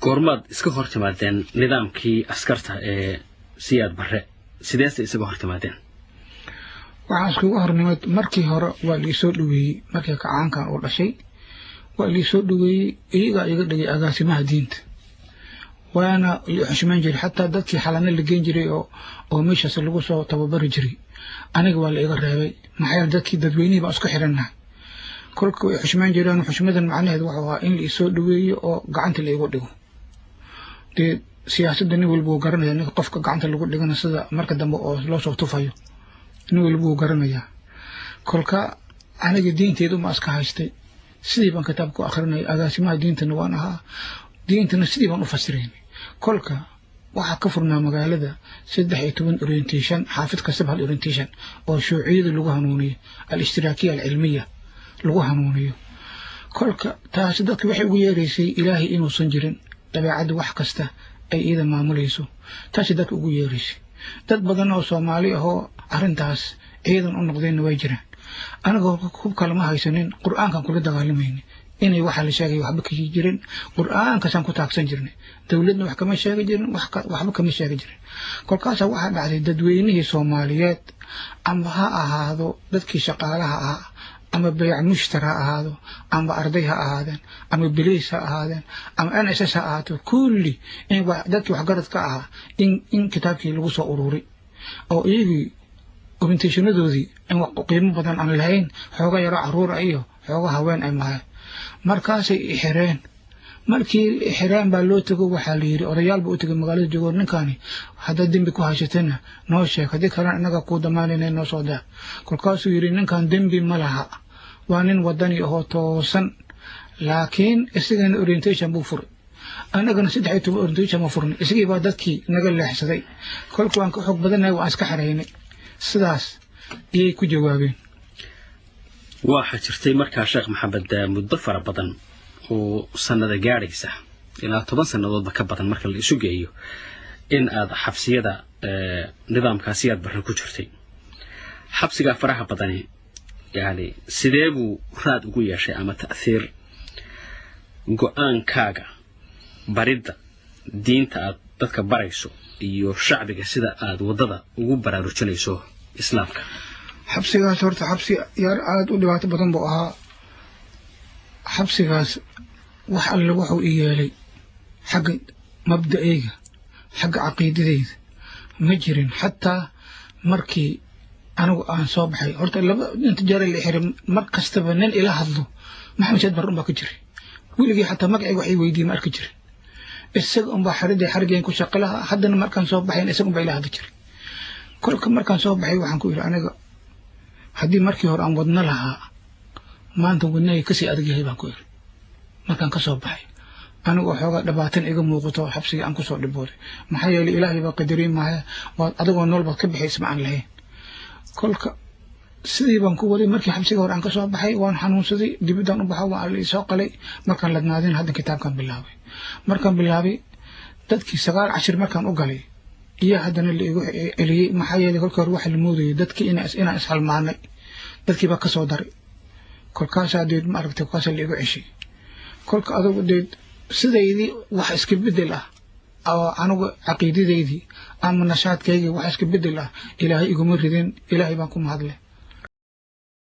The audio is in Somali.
goormaad iska hortimaadeen nidaamkii askarta ee siyaad barre sidees isaga hortimaadeen waxaan iskugu hornimad markii hore waa la soo dhaweeyay markii kacaankan oo dhashay waa la soo dhaweeyay iyaga dhigay agaasimaha diinta waana xushmaan jiray xataa dadkii xalana la geen jiray oo meeshaas lagu soo tababari jiray aniga waa la iga reebay maxay dadkii dadweynaha ba isku xiranaa kolka way xushmaan jireen xushmadan macnaheedu waxa waa in la soo dhaweeyo oo gacanta la igu dhigo siyaasadda nin walba uu garanaya ninka qofka gacanta lagu dhigana sida marka dambe oo loo soo tufayo nin walba uu garanaya kolka aniga diinteedu ma iska haystay sidii baan kitaabku akhrinay agaasimaha diintana waan ahaa diintana sidii baan u fasiray kolka waxa ka furnaa magaalada 13 orientation xaafid kasta hal orientation oo shuuciyada lagu hanuuniyo al-ishtiraakiya al-cilmiya lagu hanuuniyo kolka taas dadku waxay ugu yeereysay ilaahay inuu san jirin dabeecadda wax kasta ay iyada maamulayso taas dadku ugu yeereysay dad badan oo Soomaali ah oo arintaas ciidan u noqdeen way jiraan anaga hub kale ma haysanin quraankan kula dagaalamayna inay waxa la sheegay waxba ka jirin quraanka san ku taagsan jirnay dawladna wax kama sheegay jirin waxba kama sheegay jirin kolkaas waxa dhacday dadweynihii Soomaaliyeed ama ha ahaado dadkii shaqaalaha ah ama bay'ad mushtara ahaado ama arday ha ahaadeen ama bilis ha ahaadeen ama NSS ha ahaato kulli in dadkii wax garad ka ah in kitaabkii lagu soo ururay oo iyagii orientationadoodii in wax qiimo badan aan lahayn xooga yar caruur iyo xooga haween ay maahay markaasay xireen markii xireen baa loo tago waxa la yiri odayaal buu u tagay magaalada joogo ninkani hadda dambi ku haysatana noo sheeg hadii kale anaga ku damaanayna noo soo daa kolkaasuu yiri ninkan dambi ma laha waa nin wadani oo toosan laakiin isagana orientation buu furay anagana 13 orientation ma furnay isagii baa dadkii naga leexsaday kolka waan ka xog badanahay waan iska xareynay sidaas ayay ku jawaabeen waxa jirtay markaa Sheekh Maxamed muddo fara badan oo sanada gaaraysa ilaa 10 sanadood ka badan marka la isu geeyo in aad xabsiyada nidaamkaasi aad barra ku jirtay xabsiga faraha badani yani sideebu raad ugu yeeshay ama ta'thir go'aankaaga baridda diinta aad dadka barayso iyo shacbiga sida aad wadada ugu baraarujinayso islaamka xabsigaas horta xabsi yar aad u dhibaato badan buu ahaa xabsigaas wax alla wuxuu yeelay xagga mabda'ayga xagga caqiidadeyda ma jirin xataa markii anigu aan soo baxay horta laba inta jeer la xiray mar kastaba nin ila hadlo maxamed shad barun baa ka jiray wiiligi xataa magacayga waxay weydiin ma arki jirin isaga un baa xarigeen ku shaqalaha haddana markaan soo baxay isaga un baa ila hadli jiray kolka markaan soo baxay waxaan ku yiri aniga haddii markii hore aan wadna lahaa maanta wadnay ka sii adag yahay baan ku yiri markaan ka soo baxay anigu xooga dhabaatan iga muuqato xabsiga aan ku soo dhibooday maxaa yeelay ilaahay baa qadarin maaha waa adigoo nool baad ka bixaysa ma aan lahayn kolka sidii baan ku waday markii xabsiga hore aan ka soo baxay waan xanuunsaday dibadaan u baxay waan la soo qalay markaan ladnaadeen hadda kitaabkan bilaabay markaan bilaabay dadkii 9 cashir markaan u galay iyo haddana la igu celiyay maxaa yeelay kolka hore waxa la moodayay dadkii inaan ishalmaanay dadkii baa ka soo daray kolkaas adeed ma aragtay kaas la igu ceshay kolka adigu deed sideedii wax iska bedel ah oo anigu caqiidadeedii ama nashaadkayga wax iska bedel ah ilaahay iguma ridin ilaahay baan ku mahadlay